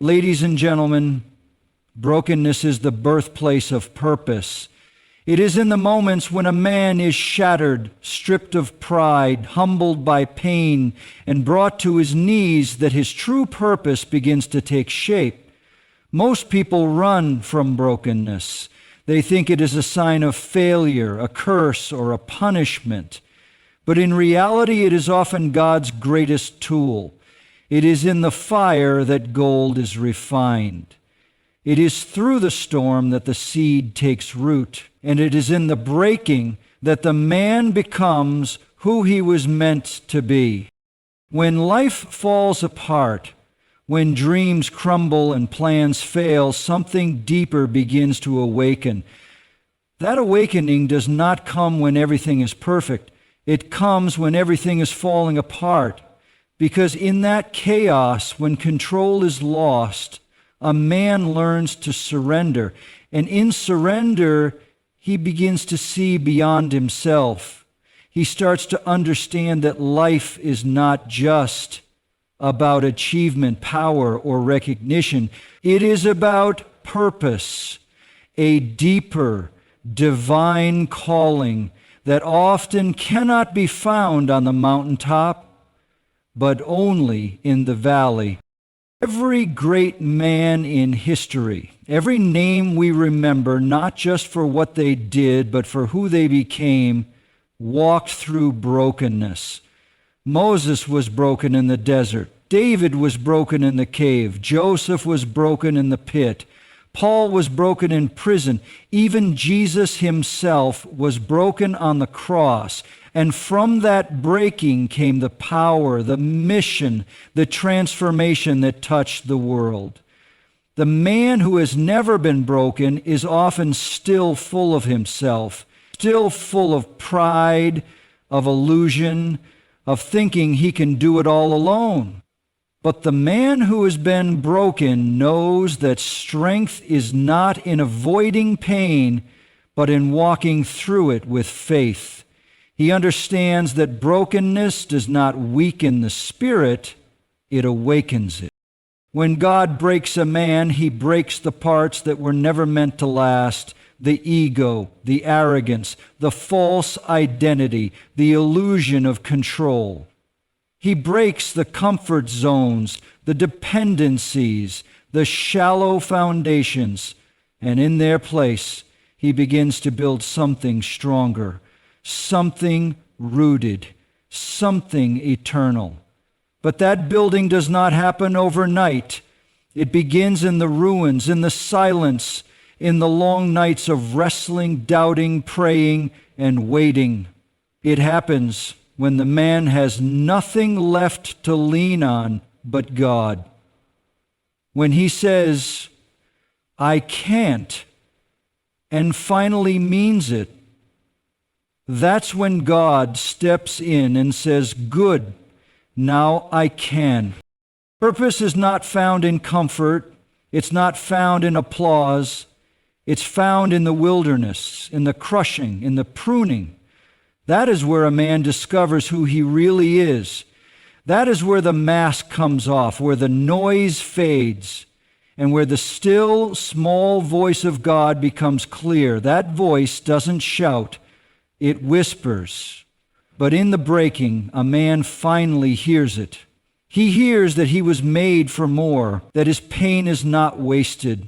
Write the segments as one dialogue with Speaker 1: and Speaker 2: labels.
Speaker 1: Ladies and gentlemen, brokenness is the birthplace of purpose. It is in the moments when a man is shattered, stripped of pride, humbled by pain, and brought to his knees that his true purpose begins to take shape. Most people run from brokenness. They think it is a sign of failure, a curse, or a punishment. But in reality, it is often God's greatest tool. It is in the fire that gold is refined. It is through the storm that the seed takes root, and it is in the breaking that the man becomes who he was meant to be. When life falls apart, when dreams crumble and plans fail, something deeper begins to awaken. That awakening does not come when everything is perfect. It comes when everything is falling apart. Because in that chaos, when control is lost, a man learns to surrender. And in surrender, he begins to see beyond himself. He starts to understand that life is not just about achievement, power, or recognition. It is about purpose, a deeper, divine calling that often cannot be found on the mountaintop, but only in the valley. Every great man in history, every name we remember, not just for what they did, but for who they became, walked through brokenness. Moses was broken in the desert. David was broken in the cave. Joseph was broken in the pit. Paul was broken in prison. Even Jesus himself was broken on the cross. And from that breaking came the power, the mission, the transformation that touched the world. The man who has never been broken is often still full of himself, still full of pride, of illusion, of thinking he can do it all alone. But the man who has been broken knows that strength is not in avoiding pain, but in walking through it with faith. He understands that brokenness does not weaken the spirit, it awakens it. When God breaks a man, he breaks the parts that were never meant to last, the ego, the arrogance, the false identity, the illusion of control. He breaks the comfort zones, the dependencies, the shallow foundations, and in their place, he begins to build something stronger, something rooted, something eternal. But that building does not happen overnight. It begins in the ruins, in the silence, in the long nights of wrestling, doubting, praying, and waiting. It happens when the man has nothing left to lean on but God. When he says, "I can't," and finally means it, that's when God steps in and says, "Good, now I can." Purpose is not found in comfort. It's not found in applause. It's found in the wilderness, in the crushing, in the pruning. That is where a man discovers who he really is. That is where the mask comes off, where the noise fades, and where the still, small voice of God becomes clear. That voice doesn't shout, it whispers. But in the breaking, a man finally hears it. He hears that he was made for more, that his pain is not wasted,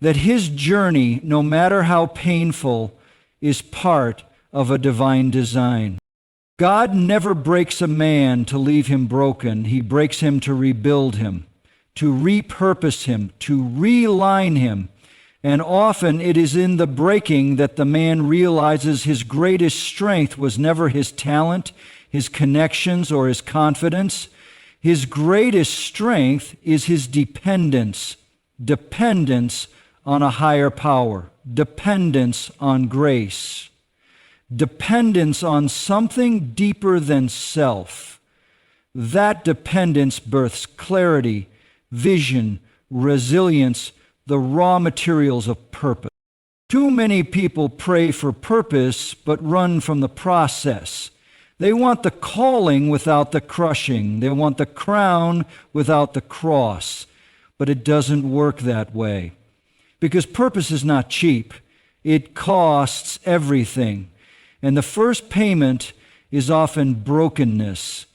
Speaker 1: that his journey, no matter how painful, is part of a divine design. God never breaks a man to leave him broken. He breaks him to rebuild him, to repurpose him, to realign him. And often it is in the breaking that the man realizes his greatest strength was never his talent, his connections, or his confidence. His greatest strength is his dependence on a higher power, dependence on grace, dependence on something deeper than self. That dependence births clarity, vision, resilience, the raw materials of purpose. Too many people pray for purpose but run from the process. They want the calling without the crushing. They want the crown without the cross. but it doesn't work that way. Because purpose is not cheap. It costs everything. And the first payment is often brokenness.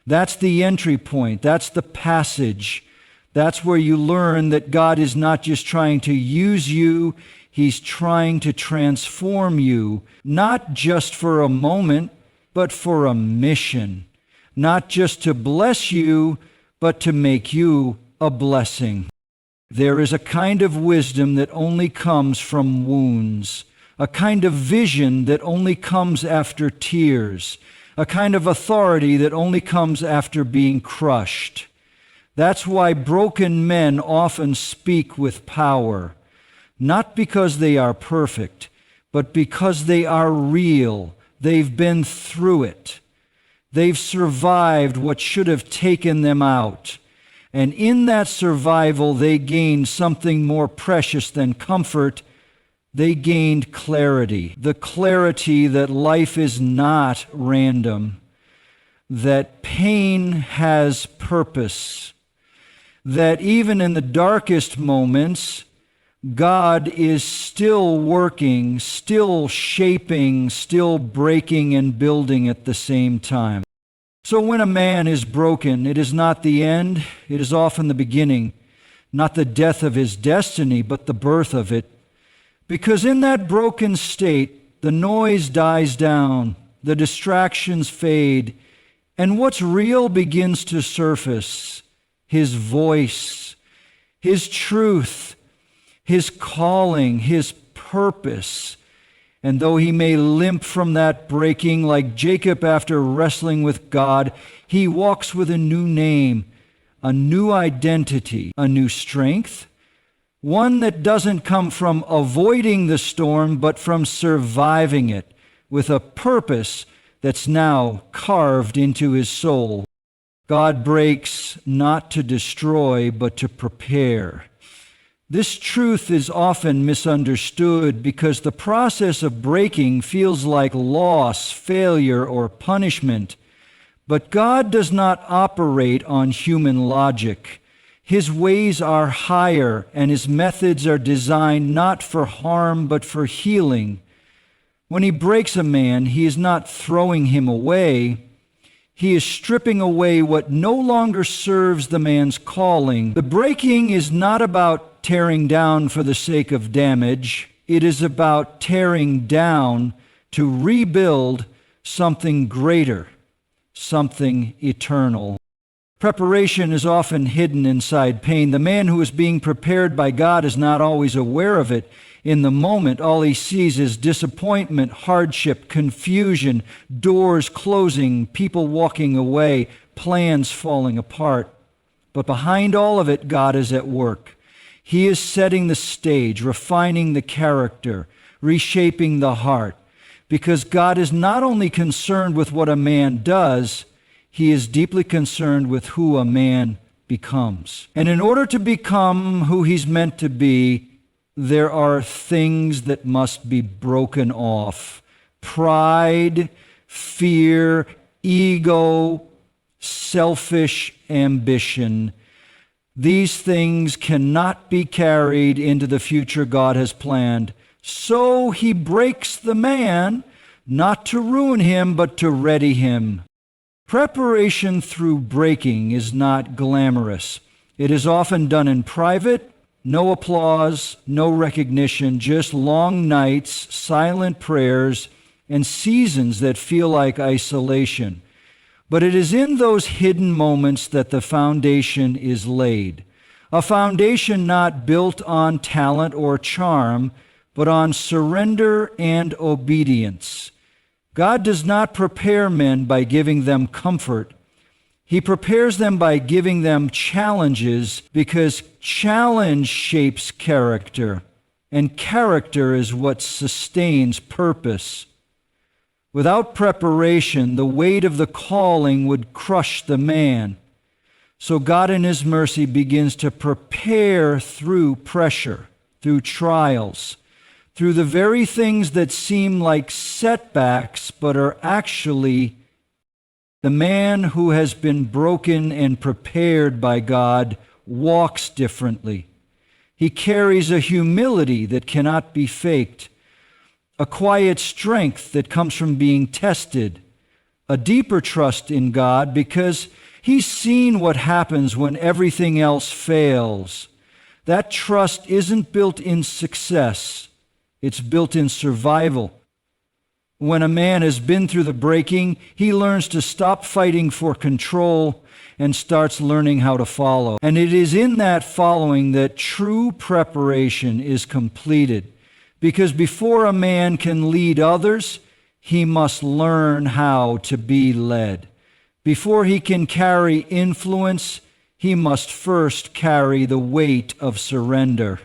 Speaker 1: That's the entry point. That's the passage. That's where you learn that God is not just trying to use you, He's trying to transform you, not just for a moment, but for a mission. Not just to bless you, but to make you a blessing. There is a kind of wisdom that only comes from wounds, a kind of vision that only comes after tears, a kind of authority that only comes after being crushed. That's why broken men often speak with power, not because they are perfect, but because they are real. They've been through it. They've survived what should have taken them out. And in that survival, they gained something more precious than comfort. They gained clarity, the clarity that life is not random, that pain has purpose, that even in the darkest moments, God is still working, still shaping, still breaking and building at the same time. So when a man is broken, it is not the end, it is often the beginning, not the death of his destiny, but the birth of it. Because in that broken state, the noise dies down, the distractions fade, and what's real begins to surface. His voice, His truth, His calling, His purpose. And though he may limp from that breaking, like Jacob after wrestling with God, he walks with a new name, a new identity, a new strength, one that doesn't come from avoiding the storm, but from surviving it, with a purpose that's now carved into his soul. God breaks not to destroy, but to prepare. This truth is often misunderstood because the process of breaking feels like loss, failure, or punishment. But God does not operate on human logic. His ways are higher, and His methods are designed not for harm, but for healing. When He breaks a man, He is not throwing him away. He is stripping away what no longer serves the man's calling. The breaking is not about tearing down for the sake of damage. It is about tearing down to rebuild something greater, something eternal. Preparation is often hidden inside pain. The man who is being prepared by God is not always aware of it. In the moment, all he sees is disappointment, hardship, confusion, doors closing, people walking away, plans falling apart. But behind all of it, God is at work. He is setting the stage, refining the character, reshaping the heart, because God is not only concerned with what a man does, He is deeply concerned with who a man becomes. And in order to become who he's meant to be, there are things that must be broken off. Pride, fear, ego, selfish ambition. These things cannot be carried into the future God has planned. So He breaks the man, not to ruin him, but to ready him. Preparation through breaking is not glamorous. It is often done in private, no applause, no recognition, just long nights, silent prayers, and seasons that feel like isolation. But it is in those hidden moments that the foundation is laid. A foundation not built on talent or charm, but on surrender and obedience. God does not prepare men by giving them comfort. He prepares them by giving them challenges, because challenge shapes character, and character is what sustains purpose. Without preparation, the weight of the calling would crush the man. So God in His mercy begins to prepare through pressure, through trials, through the very things that seem like setbacks, but are actually the man who has been broken and prepared by God walks differently. He carries a humility that cannot be faked, a quiet strength that comes from being tested, a deeper trust in God because he's seen what happens when everything else fails. That trust isn't built in success, it's built in survival. When a man has been through the breaking, he learns to stop fighting for control and starts learning how to follow. And it is in that following that true preparation is completed. Because before a man can lead others, he must learn how to be led. Before he can carry influence, he must first carry the weight of surrender.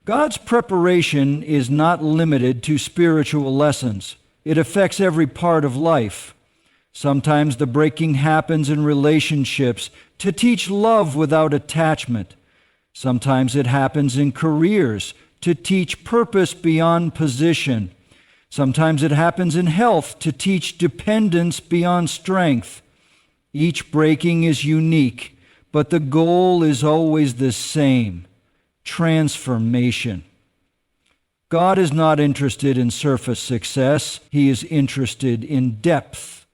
Speaker 1: God's preparation is not limited to spiritual lessons. It affects every part of life. Sometimes the breaking happens in relationships to teach love without attachment. Sometimes it happens in careers to teach purpose beyond position. Sometimes it happens in health to teach dependence beyond strength. Each breaking is unique, but the goal is always the same: transformation. God is not interested in surface success. He is interested in depth,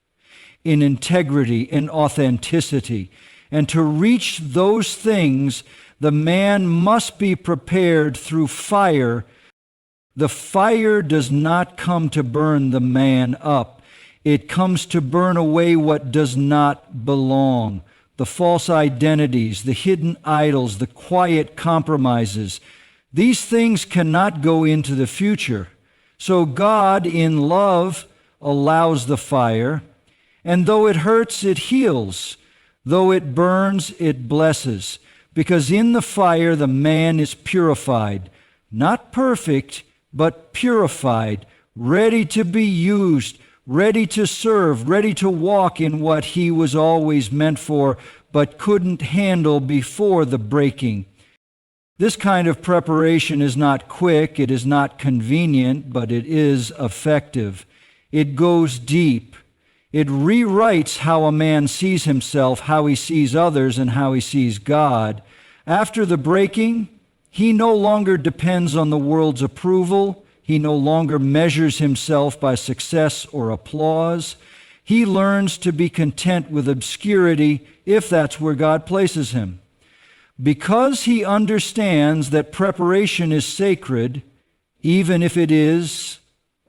Speaker 1: in integrity, in authenticity. And to reach those things, the man must be prepared through fire. The fire does not come to burn the man up. It comes to burn away what does not belong: the false identities, the hidden idols, the quiet compromises. These things cannot go into the future. So God, in love, allows the fire, and though it hurts, it heals. Though it burns, it blesses. Because in the fire, the man is purified, not perfect, but purified, ready to be used, ready to serve, ready to walk in what he was always meant for, but couldn't handle before the breaking. This kind of preparation is not quick, it is not convenient, but it is effective. It goes deep. It rewrites how a man sees himself, how he sees others, and how he sees God. After the breaking, he no longer depends on the world's approval. He no longer measures himself by success or applause. He learns to be content with obscurity if that's where God places him. Because he understands that preparation is sacred, even if it is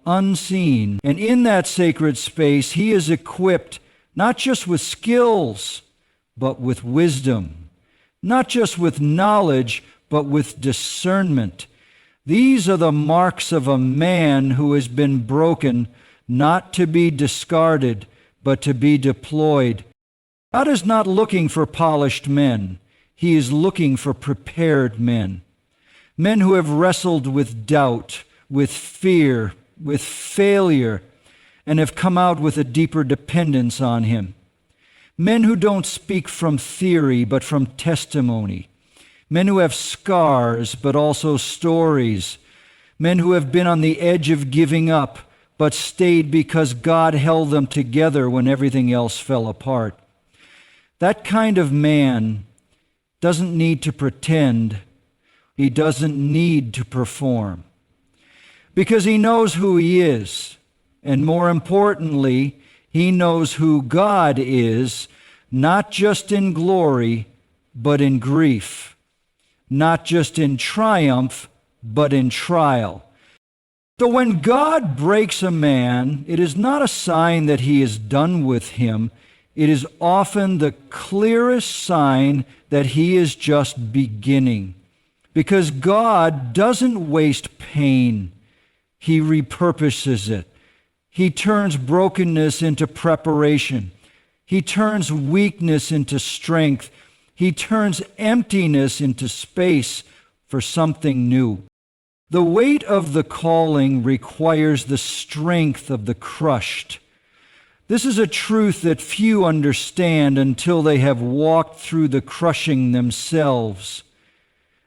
Speaker 1: unseen. And in that sacred space, he is equipped not just with skills, but with wisdom. Not just with knowledge, but with discernment. These are the marks of a man who has been broken, not to be discarded, but to be deployed. God is not looking for polished men. He is looking for prepared men. Men who have wrestled with doubt, with fear, with failure, and have come out with a deeper dependence on him. Men who don't speak from theory, but from testimony. Men who have scars, but also stories. Men who have been on the edge of giving up, but stayed because God held them together when everything else fell apart. That kind of man doesn't need to pretend. He doesn't need to perform. Because he knows who he is. And more importantly, he knows who God is, not just in glory, but in grief. Not just in triumph, but in trial. So when God breaks a man, it is not a sign that he is done with him. It is often the clearest sign that he is just beginning. Because God doesn't waste pain. He repurposes it. He turns brokenness into preparation. He turns weakness into strength. He turns emptiness into space for something new. The weight of the calling requires the strength of the crushed. This is a truth that few understand until they have walked through the crushing themselves.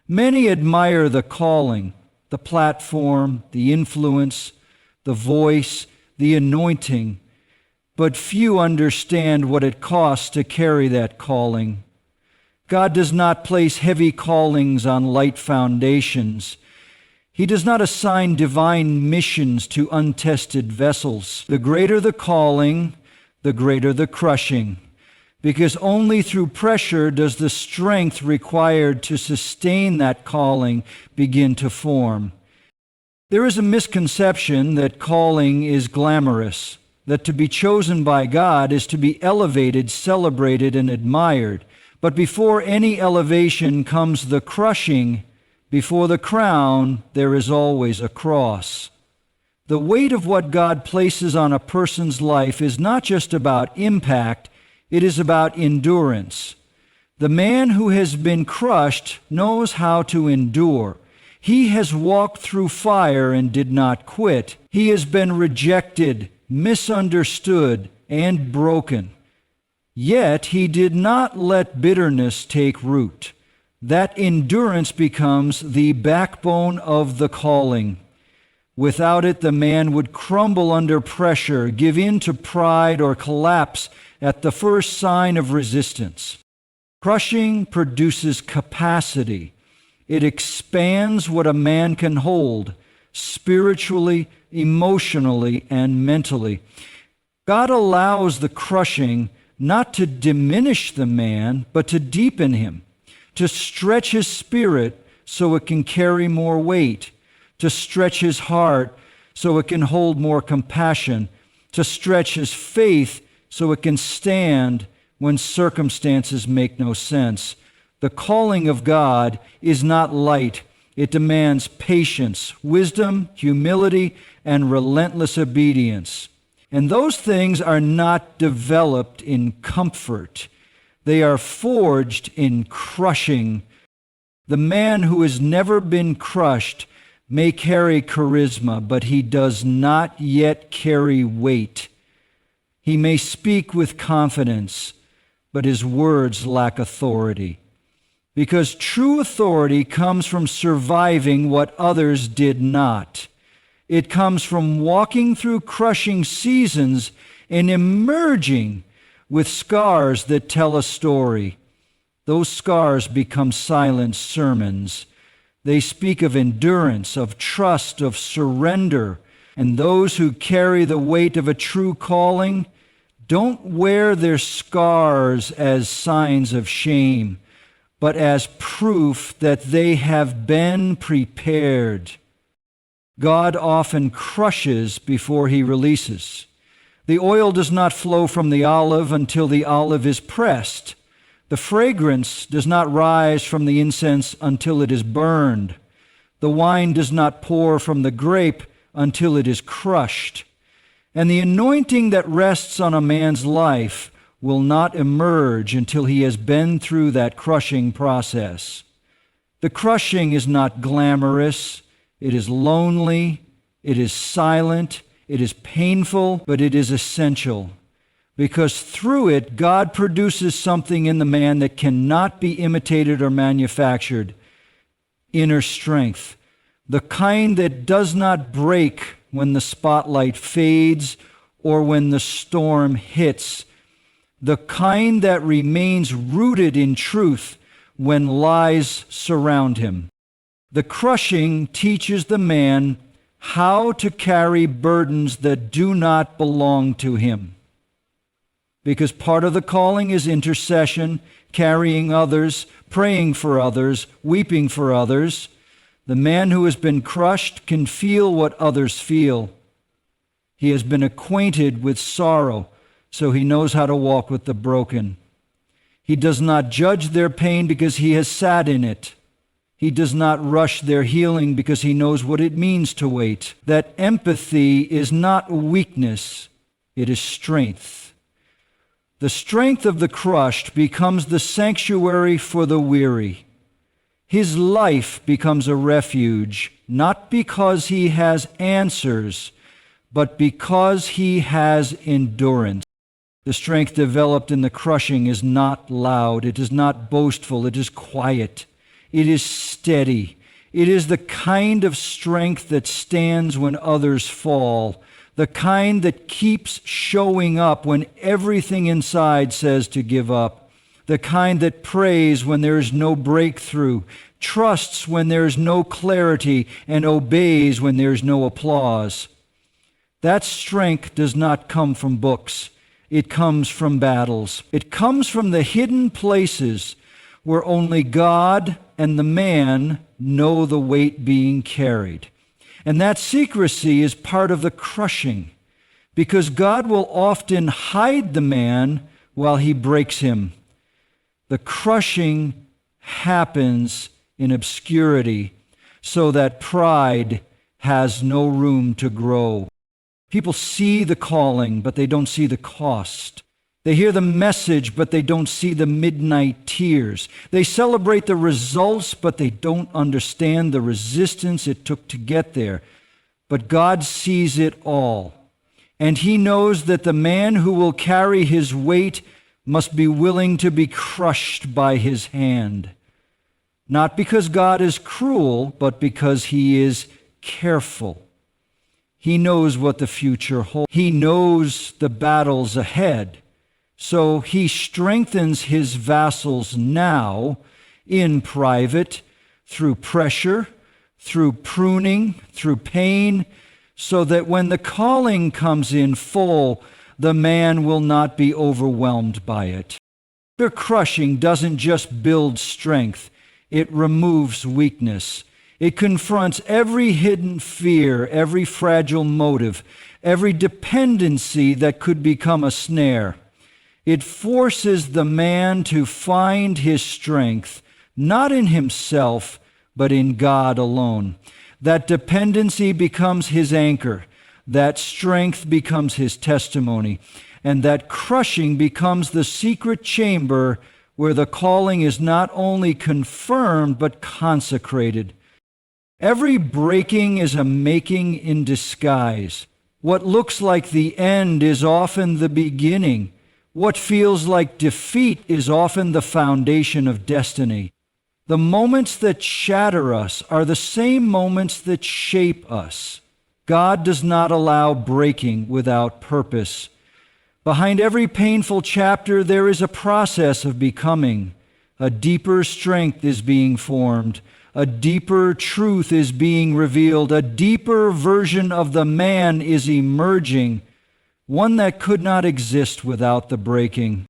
Speaker 1: Many admire the calling, the platform, the influence, the voice, the anointing, but few understand what it costs to carry that calling. God does not place heavy callings on light foundations. He does not assign divine missions to untested vessels. The greater the calling, the greater the crushing, because only through pressure does the strength required to sustain that calling begin to form. There is a misconception that calling is glamorous, that to be chosen by God is to be elevated, celebrated, and admired. But before any elevation comes the crushing. Before the crown, there is always a cross. The weight of what God places on a person's life is not just about impact, it is about endurance. The man who has been crushed knows how to endure. He has walked through fire and did not quit. He has been rejected, misunderstood, and broken. Yet he did not let bitterness take root. That endurance becomes the backbone of the calling. Without it, the man would crumble under pressure, give in to pride, or collapse at the first sign of resistance. Crushing produces capacity. It expands what a man can hold, spiritually, emotionally, and mentally. God allows the crushing not to diminish the man, but to deepen him, to stretch his spirit so it can carry more weight, to stretch his heart so it can hold more compassion, to stretch his faith so it can stand when circumstances make no sense. The calling of God is not light. It demands patience, wisdom, humility, and relentless obedience. And those things are not developed in comfort. They are forged in crushing. The man who has never been crushed may carry charisma, but he does not yet carry weight. He may speak with confidence, but his words lack authority. Because true authority comes from surviving what others did not. It comes from walking through crushing seasons and emerging with scars that tell a story. Those scars become silent sermons. They speak of endurance, of trust, of surrender. And those who carry the weight of a true calling don't wear their scars as signs of shame, but as proof that they have been prepared. God often crushes before he releases. The oil does not flow from the olive until the olive is pressed. The fragrance does not rise from the incense until it is burned. The wine does not pour from the grape until it is crushed. And the anointing that rests on a man's life will not emerge until he has been through that crushing process. The crushing is not glamorous. It is lonely. It is silent. It is painful, but it is essential. Because through it, God produces something in the man that cannot be imitated or manufactured. Inner strength. The kind that does not break when the spotlight fades or when the storm hits. The kind that remains rooted in truth when lies surround him. The crushing teaches the man how to carry burdens that do not belong to him. Because part of the calling is intercession, carrying others, praying for others, weeping for others. The man who has been crushed can feel what others feel. He has been acquainted with sorrow, so he knows how to walk with the broken. He does not judge their pain because he has sat in it. He does not rush their healing because he knows what it means to wait. That empathy is not weakness, it is strength. The strength of the crushed becomes the sanctuary for the weary. His life becomes a refuge, not because he has answers, but because he has endurance. The strength developed in the crushing is not loud, it is not boastful, it is quiet, it is steady. It is the kind of strength that stands when others fall, the kind that keeps showing up when everything inside says to give up, the kind that prays when there is no breakthrough, trusts when there is no clarity, and obeys when there is no applause. That strength does not come from books. It comes from battles. It comes from the hidden places where only God and the man know the weight being carried. And that secrecy is part of the crushing, because God will often hide the man while he breaks him. The crushing happens in obscurity so that pride has no room to grow. People see the calling, but they don't see the cost. They hear the message, but they don't see the midnight tears. They celebrate the results, but they don't understand the resistance it took to get there. But God sees it all, and he knows that the man who will carry his weight must be willing to be crushed by his hand. Not because God is cruel, but because he is careful. He knows what the future holds. He knows the battles ahead. So he strengthens his vassals now in private, through pressure, through pruning, through pain, so that when the calling comes in full, the man will not be overwhelmed by it. The crushing doesn't just build strength, it removes weakness. It confronts every hidden fear, every fragile motive, every dependency that could become a snare. It forces the man to find his strength, not in himself, but in God alone. That dependency becomes his anchor. That strength becomes his testimony. And that crushing becomes the secret chamber where the calling is not only confirmed, but consecrated. Every breaking is a making in disguise. What looks like the end is often the beginning. What feels like defeat is often the foundation of destiny. The moments that shatter us are the same moments that shape us. God does not allow breaking without purpose. Behind every painful chapter, there is a process of becoming. A deeper strength is being formed. A deeper truth is being revealed. A deeper version of the man is emerging, one that could not exist without the breaking.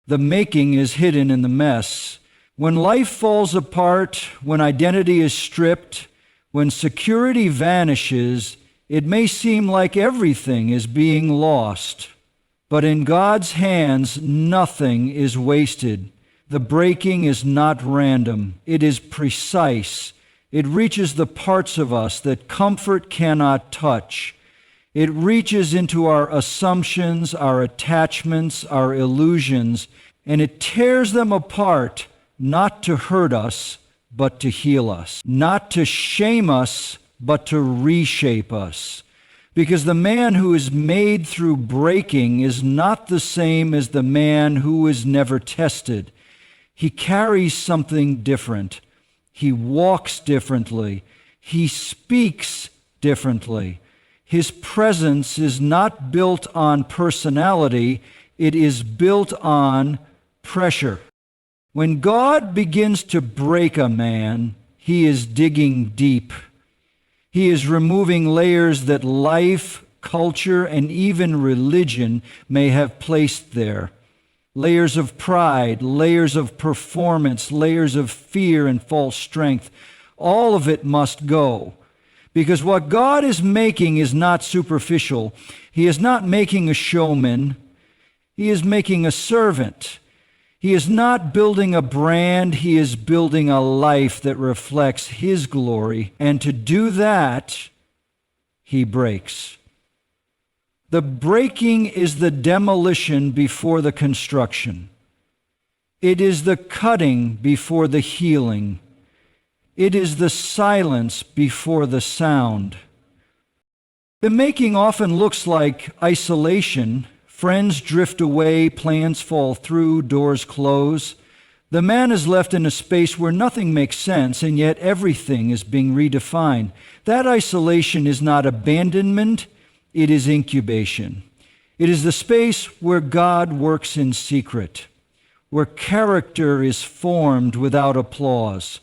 Speaker 1: The making is hidden in the mess. When life falls apart, when identity is stripped, when security vanishes, it may seem like everything is being lost. But in God's hands, nothing is wasted. The breaking is not random. It is precise. It reaches the parts of us that comfort cannot touch. It reaches into our assumptions, our attachments, our illusions, and it tears them apart, not to hurt us, but to heal us. Not to shame us, but to reshape us. Because the man who is made through breaking is not the same as the man who is never tested. He carries something different. He walks differently. He speaks differently. His presence is not built on personality, it is built on pressure. When God begins to break a man, he is digging deep. He is removing layers that life, culture, and even religion may have placed there. Layers of pride, layers of performance, layers of fear and false strength. All of it must go. Because what God is making is not superficial. He is not making a showman. He is making a servant. He is not building a brand. He is building a life that reflects his glory. And to do that, he breaks. The breaking is the demolition before the construction. It is the cutting before the healing. It is the silence before the sound. The making often looks like isolation. Friends drift away, plans fall through, doors close. The man is left in a space where nothing makes sense, and yet everything is being redefined. That isolation is not abandonment, it is incubation. It is the space where God works in secret, where character is formed without applause,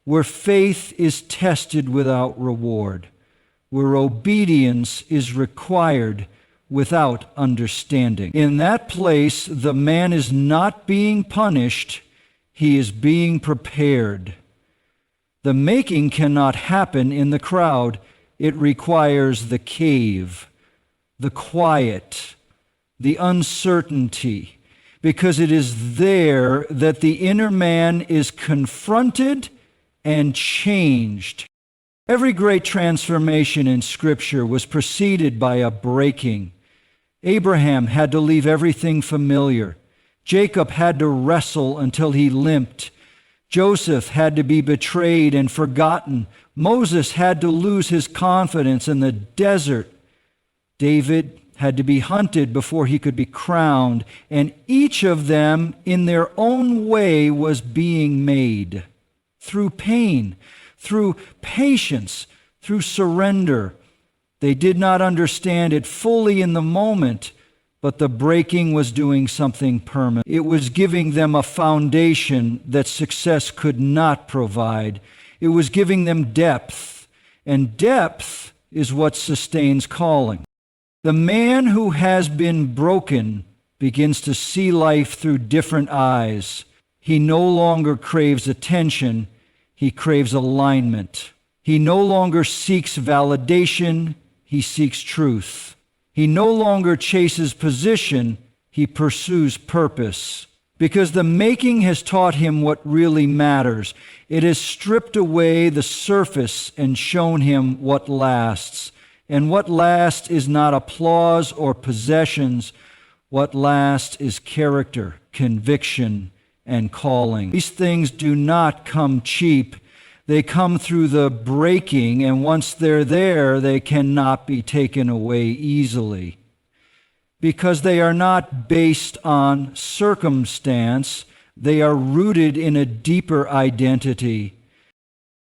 Speaker 1: where faith is tested without reward, where obedience is required without understanding. In that place, the man is not being punished, he is being prepared. The making cannot happen in the crowd. It requires the cave, the quiet, the uncertainty, because it is there that the inner man is confronted and changed. Every great transformation in Scripture was preceded by a breaking. Abraham had to leave everything familiar. Jacob had to wrestle until he limped. Joseph had to be betrayed and forgotten. Moses had to lose his confidence in the desert. David had to be hunted before he could be crowned, and each of them, in their own way, was being made through pain, through patience, through surrender. They did not understand it fully in the moment, but the breaking was doing something permanent. It was giving them a foundation that success could not provide. It was giving them depth, and depth is what sustains calling. The man who has been broken begins to see life through different eyes. He no longer craves attention, he craves alignment. He no longer seeks validation, he seeks truth. He no longer chases position, he pursues purpose. Because the making has taught him what really matters. It has stripped away the surface and shown him what lasts. And what lasts is not applause or possessions. What lasts is character, conviction, and calling. These things do not come cheap. They come through the breaking, and once they're there, they cannot be taken away easily. Because they are not based on circumstance, they are rooted in a deeper identity.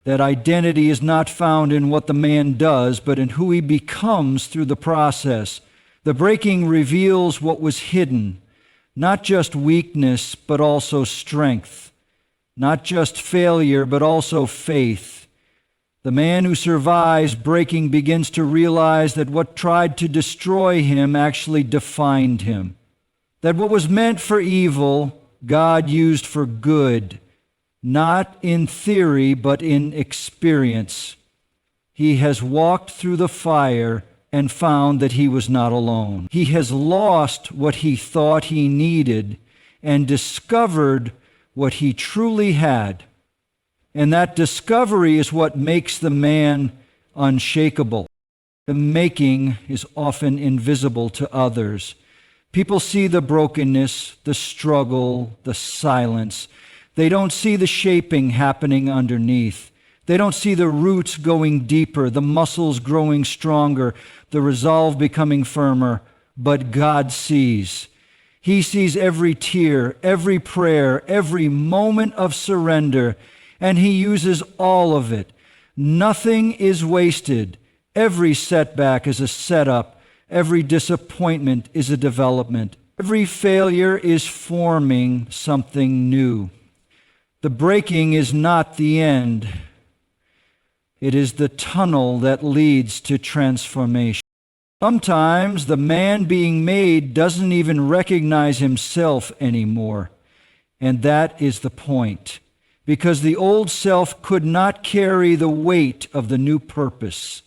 Speaker 1: That identity is not found in what the man does, but in who he becomes through the process. The breaking reveals what was hidden, not just weakness, but also strength. Not just failure, but also faith. The man who survives breaking begins to realize that what tried to destroy him actually defined him. That what was meant for evil, God used for good. Not in theory, but in experience. He has walked through the fire and found that he was not alone. He has lost what he thought he needed and discovered what he truly had. And that discovery is what makes the man unshakable. The making is often invisible to others. People see the brokenness, the struggle, the silence. They don't see the shaping happening underneath. They don't see the roots going deeper, the muscles growing stronger, the resolve becoming firmer. But God sees. He sees every tear, every prayer, every moment of surrender, and He uses all of it. Nothing is wasted. Every setback is a setup. Every disappointment is a development. Every failure is forming something new. The breaking is not the end. It is the tunnel that leads to transformation. Sometimes the man being made doesn't even recognize himself anymore. And that is the point. Because the old self could not carry the weight of the new purpose.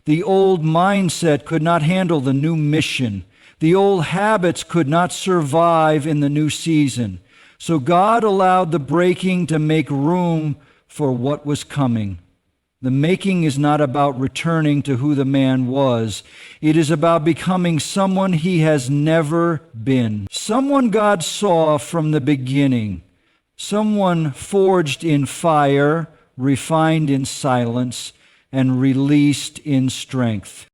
Speaker 1: The old mindset could not handle the new mission. The old habits could not survive in the new season. So God allowed the breaking to make room for what was coming. The making is not about returning to who the man was. It is about becoming someone he has never been. Someone God saw from the beginning. Someone forged in fire, refined in silence, and released in strength.